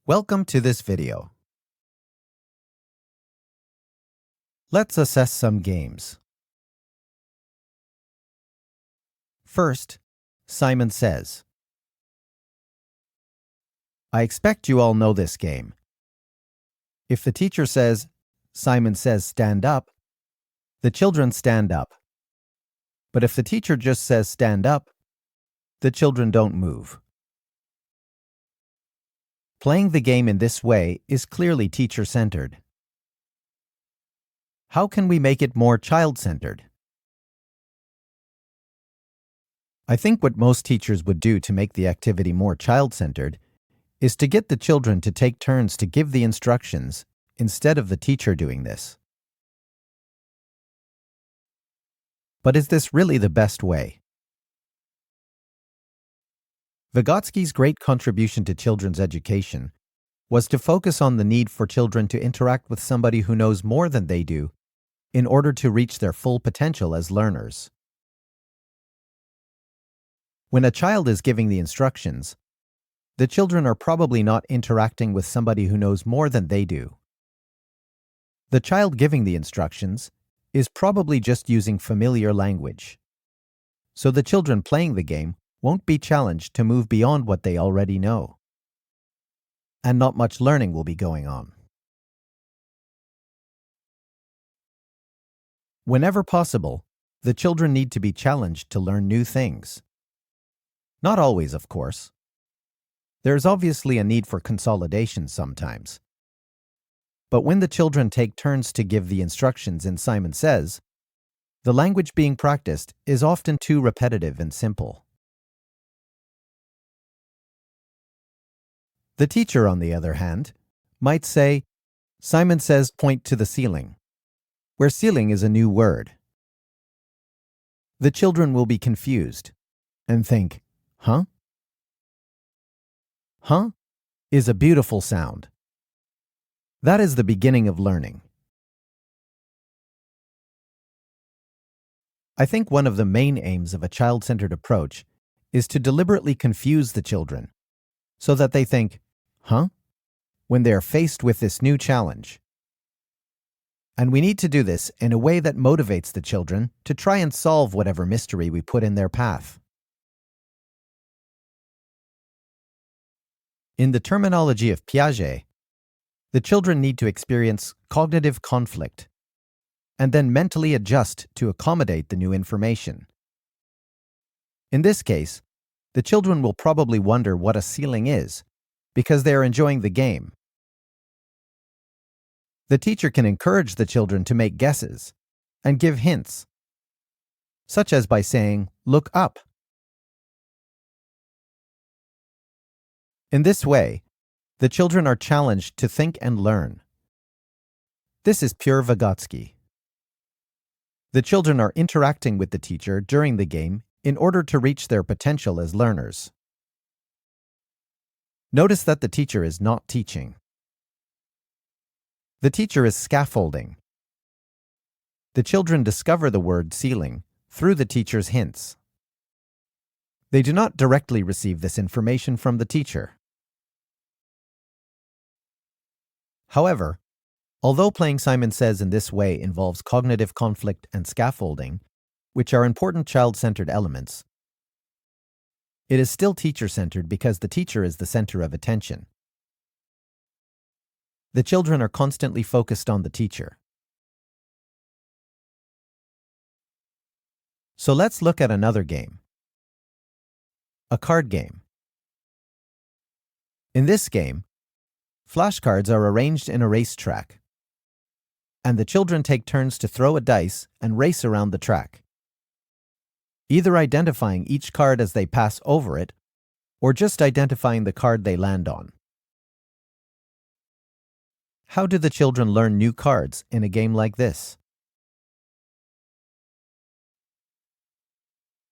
Welcome to this video. Let's assess some games. First, Simon Says. I expect you all know this game. If the teacher says, Simon says stand up, the children stand up. But if the teacher just says stand up, the children don't move. Playing the game in this way is clearly teacher-centered. How can we make it more child-centered? I think what most teachers would do to make the activity more child-centered is to get the children to take turns to give the instructions instead of the teacher doing this. But is this really the best way? Vygotsky's great contribution to children's education was to focus on the need for children to interact with somebody who knows more than they do in order to reach their full potential as learners. When a child is giving the instructions, the children are probably not interacting with somebody who knows more than they do. The child giving the instructions is probably just using familiar language. So the children playing the game won't be challenged to move beyond what they already know. And not much learning will be going on. Whenever possible, the children need to be challenged to learn new things. Not always, of course. There's obviously a need for consolidation sometimes. But when the children take turns to give the instructions in Simon Says, the language being practiced is often too repetitive and simple. The teacher, on the other hand, might say, Simon Says point to the ceiling, where ceiling is a new word. The children will be confused and think, huh? Huh is a beautiful sound. That is the beginning of learning. I think one of the main aims of a child-centered approach is to deliberately confuse the children so that they think, huh? When they are faced with this new challenge. And we need to do this in a way that motivates the children to try and solve whatever mystery we put in their path. In the terminology of Piaget, the children need to experience cognitive conflict and then mentally adjust to accommodate the new information. In this case, the children will probably wonder what a ceiling is because they are enjoying the game. The teacher can encourage the children to make guesses and give hints, such as by saying, "Look up." In this way, the children are challenged to think and learn. This is pure Vygotsky. The children are interacting with the teacher during the game in order to reach their potential as learners. Notice that the teacher is not teaching. The teacher is scaffolding. The children discover the word ceiling through the teacher's hints. They do not directly receive this information from the teacher. However, although playing Simon Says in this way involves cognitive conflict and scaffolding, which are important child-centered elements, it is still teacher-centered because the teacher is the center of attention. The children are constantly focused on the teacher. So let's look at another game. A card game. In this game, flashcards are arranged in a racetrack, and the children take turns to throw a dice and race around the track, either identifying each card as they pass over it or just identifying the card they land on. How do the children learn new cards in a game like this?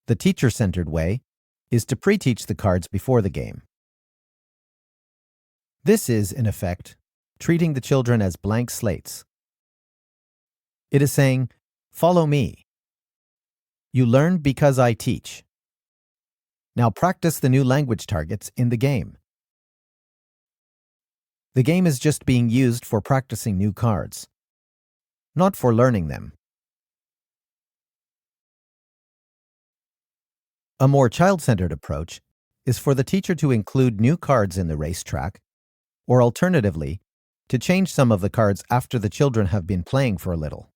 The teacher-centered way is to pre-teach the cards before the game. This is, in effect, treating the children as blank slates. It is saying, follow me. You learn because I teach. Now practice the new language targets in the game. The game is just being used for practicing new cards, not for learning them. A more child-centered approach is for the teacher to include new cards in the racetrack, or alternatively, to change some of the cards after the children have been playing for a little.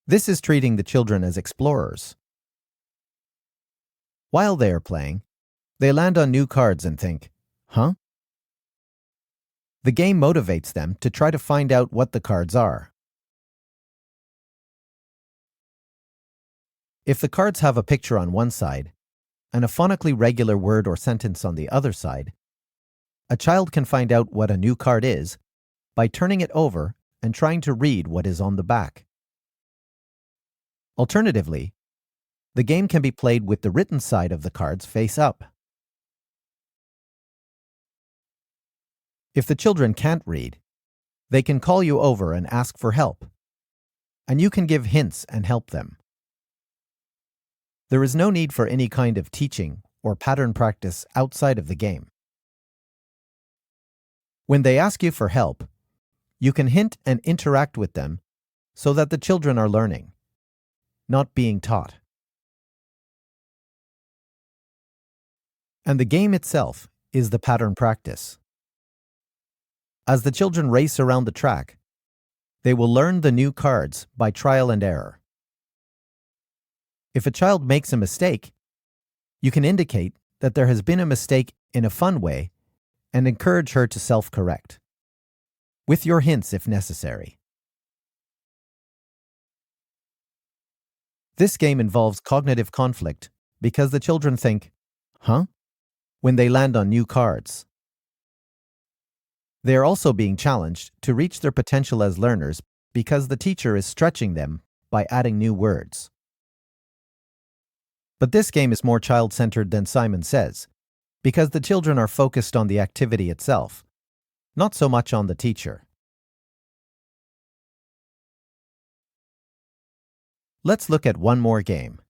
This is treating the children as explorers. While they are playing, they land on new cards and think, huh? The game motivates them to try to find out what the cards are. If the cards have a picture on one side and a phonically regular word or sentence on the other side, a child can find out what a new card is by turning it over and trying to read what is on the back. Alternatively, the game can be played with the written side of the cards face up. If the children can't read, they can call you over and ask for help, and you can give hints and help them. There is no need for any kind of teaching or pattern practice outside of the game. When they ask you for help, you can hint and interact with them so that the children are learning, not being taught. And the game itself is the pattern practice. As the children race around the track, they will learn the new cards by trial and error. If a child makes a mistake, you can indicate that there has been a mistake in a fun way and encourage her to self-correct, with your hints if necessary. This game involves cognitive conflict because the children think, huh? When they land on new cards. They are also being challenged to reach their potential as learners because the teacher is stretching them by adding new words. But this game is more child-centered than Simon says, because the children are focused on the activity itself, not so much on the teacher. Let's look at one more game.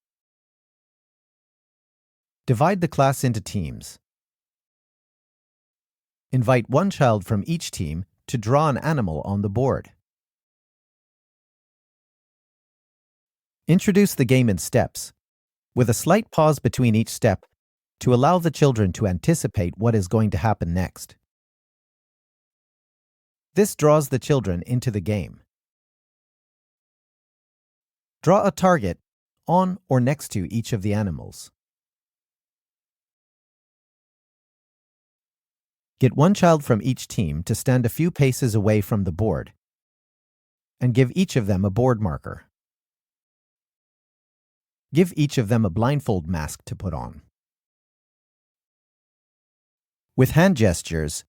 Divide the class into teams. Invite one child from each team to draw an animal on the board. Introduce the game in steps, with a slight pause between each step to allow the children to anticipate what is going to happen next. This draws the children into the game. Draw a target on or next to each of the animals. Get one child from each team to stand a few paces away from the board and give each of them a board marker. Give each of them a blindfold mask to put on. With hand gestures,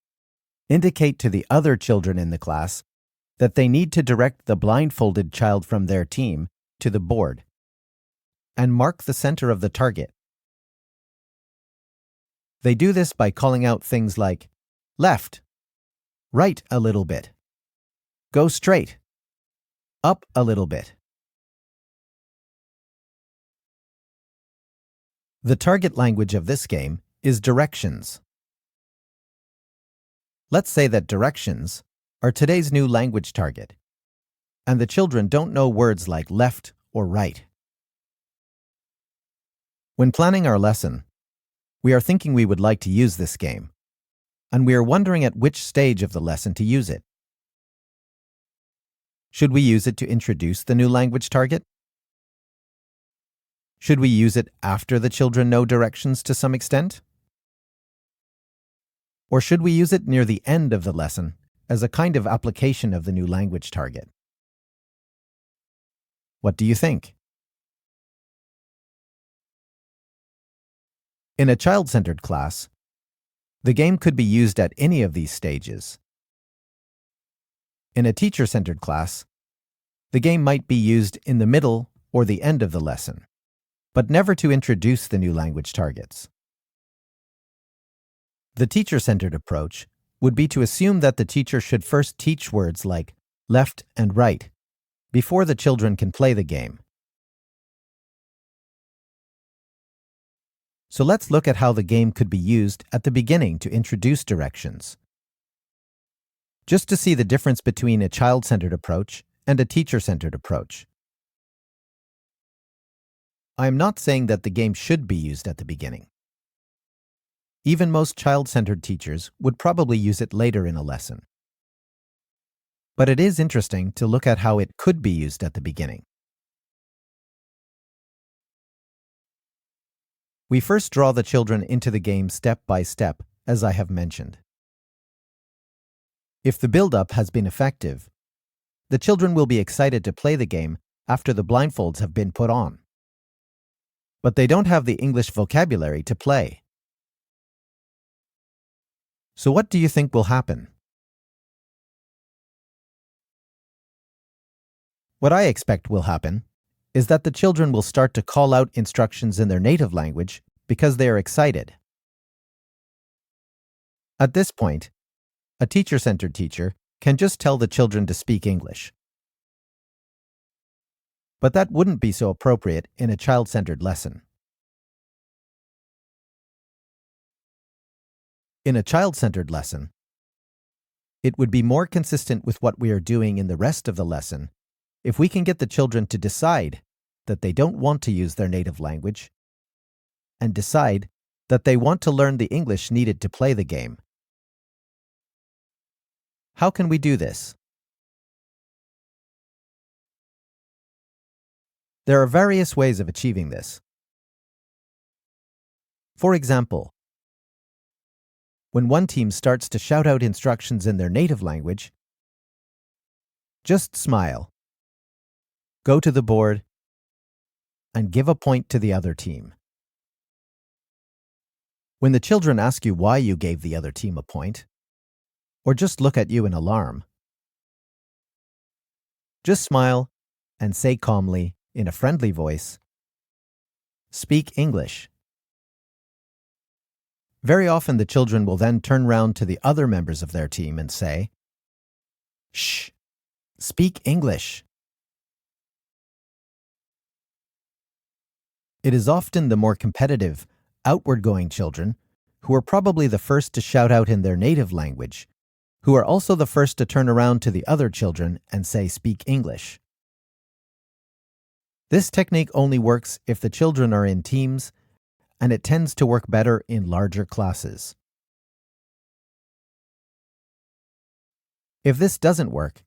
indicate to the other children in the class that they need to direct the blindfolded child from their team to the board and mark the center of the target. They do this by calling out things like left, right a little bit, go straight, up a little bit. The target language of this game is directions. Let's say that directions are today's new language target, and the children don't know words like left or right. When planning our lesson, we are thinking we would like to use this game, and we are wondering at which stage of the lesson to use it. Should we use it to introduce the new language target? Should we use it after the children know directions to some extent? Or should we use it near the end of the lesson as a kind of application of the new language target? What do you think? In a child-centered class, the game could be used at any of these stages. In a teacher-centered class, the game might be used in the middle or the end of the lesson, but never to introduce the new language targets. The teacher-centered approach would be to assume that the teacher should first teach words like left and right before the children can play the game. So let's look at how the game could be used at the beginning to introduce directions, just to see the difference between a child-centered approach and a teacher-centered approach. I am not saying that the game should be used at the beginning. Even most child-centered teachers would probably use it later in a lesson. But it is interesting to look at how it could be used at the beginning. We first draw the children into the game step by step, as I have mentioned. If the build-up has been effective, the children will be excited to play the game after the blindfolds have been put on. But they don't have the English vocabulary to play. So what do you think will happen? What I expect will happen is that the children will start to call out instructions in their native language because they are excited. At this point, a teacher-centered teacher can just tell the children to speak English. But that wouldn't be so appropriate in a child-centered lesson. In a child-centered lesson, it would be more consistent with what we are doing in the rest of the lesson if we can get the children to decide that they don't want to use their native language and decide that they want to learn the English needed to play the game. How can we do this? There are various ways of achieving this. For example, when one team starts to shout out instructions in their native language, just smile, go to the board, and give a point to the other team. When the children ask you why you gave the other team a point, or just look at you in alarm, just smile and say calmly, in a friendly voice, "Speak English." Very often the children will then turn round to the other members of their team and say, "Shh, speak English." It is often the more competitive, outward-going children who are probably the first to shout out in their native language, who are also the first to turn around to the other children and say, "Speak English." This technique only works if the children are in teams, and it tends to work better in larger classes. If this doesn't work,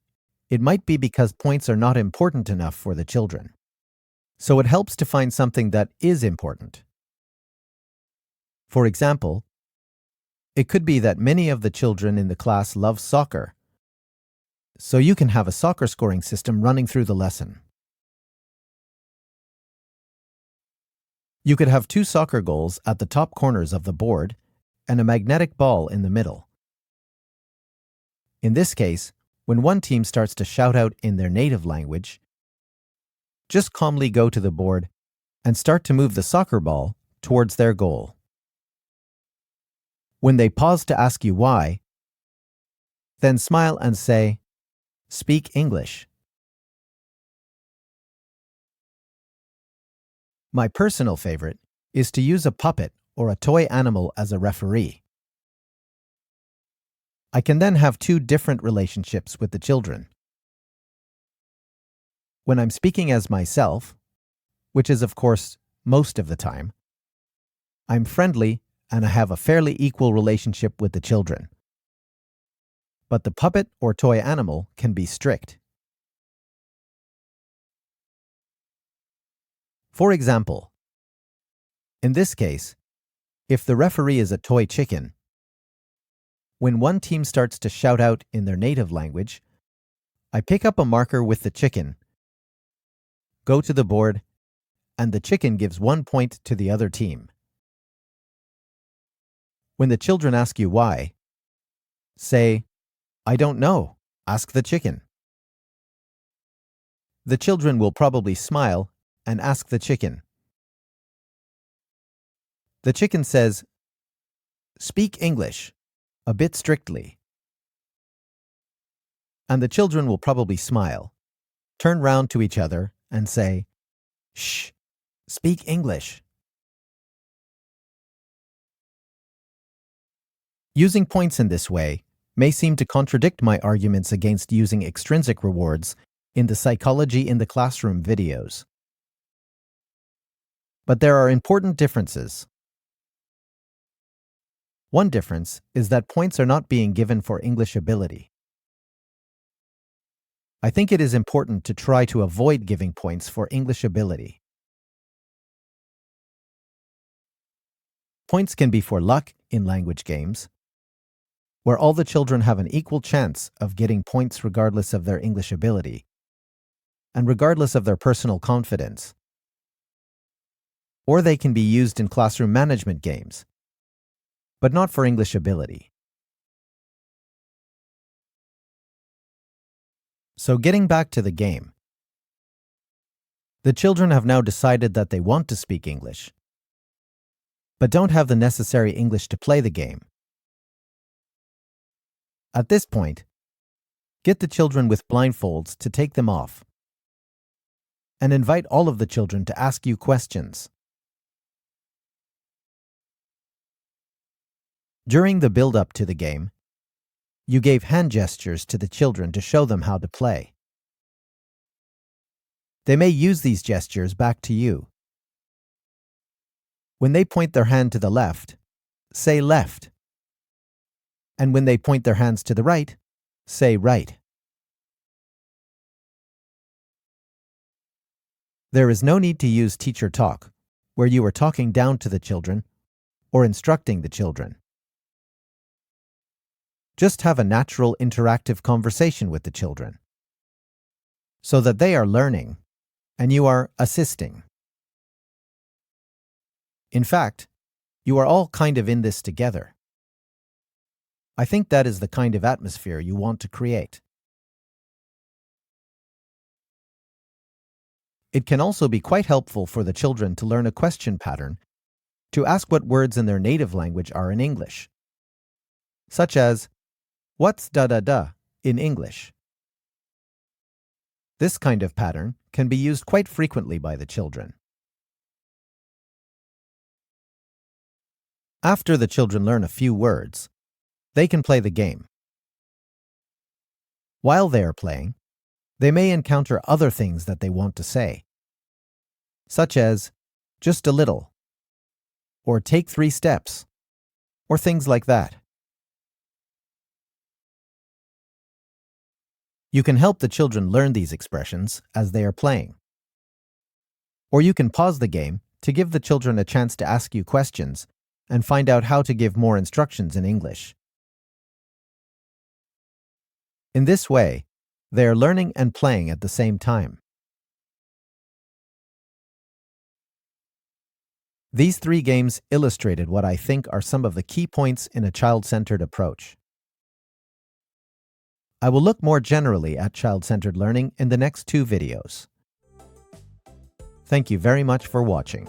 it might be because points are not important enough for the children. So it helps to find something that is important. For example, it could be that many of the children in the class love soccer, so you can have a soccer scoring system running through the lesson. You could have 2 soccer goals at the top corners of the board and a magnetic ball in the middle. In this case, when one team starts to shout out in their native language, just calmly go to the board and start to move the soccer ball towards their goal. When they pause to ask you why, then smile and say, "Speak English." My personal favorite is to use a puppet or a toy animal as a referee. I can then have 2 different relationships with the children. When I'm speaking as myself, which is of course most of the time, I'm friendly and I have a fairly equal relationship with the children. But the puppet or toy animal can be strict. For example, in this case, if the referee is a toy chicken, when one team starts to shout out in their native language, I pick up a marker with the chicken, go to the board, and the chicken gives 1 point to the other team. When the children ask you why, say, "I don't know, ask the chicken." The children will probably smile and ask the chicken. The chicken says, "Speak English," a bit strictly. And the children will probably smile, turn round to each other and say, "Shh, speak English." Using points in this way may seem to contradict my arguments against using extrinsic rewards in the Psychology in the Classroom videos. But there are important differences. One difference is that points are not being given for English ability. I think it is important to try to avoid giving points for English ability. Points can be for luck in language games, where all the children have an equal chance of getting points regardless of their English ability and regardless of their personal confidence. Or they can be used in classroom management games, but not for English ability. So getting back to the game. The children have now decided that they want to speak English, but don't have the necessary English to play the game. At this point, get the children with blindfolds to take them off, and invite all of the children to ask you questions. During the build-up to the game, you gave hand gestures to the children to show them how to play. They may use these gestures back to you. When they point their hand to the left, say left. And when they point their hands to the right, say right. There is no need to use teacher talk, where you are talking down to the children or instructing the children. Just have a natural interactive conversation with the children, so that they are learning and you are assisting. In fact, you are all kind of in this together. I think that is the kind of atmosphere you want to create. It can also be quite helpful for the children to learn a question pattern to ask what words in their native language are in English, such as, "What's da-da-da" in English? This kind of pattern can be used quite frequently by the children. After the children learn a few words, they can play the game. While they are playing, they may encounter other things that they want to say, such as, "just a little," or "take 3 steps," or things like that. You can help the children learn these expressions as they are playing. Or you can pause the game to give the children a chance to ask you questions and find out how to give more instructions in English. In this way, they are learning and playing at the same time. These 3 games illustrated what I think are some of the key points in a child-centered approach. I will look more generally at child-centered learning in the next 2 videos. Thank you very much for watching.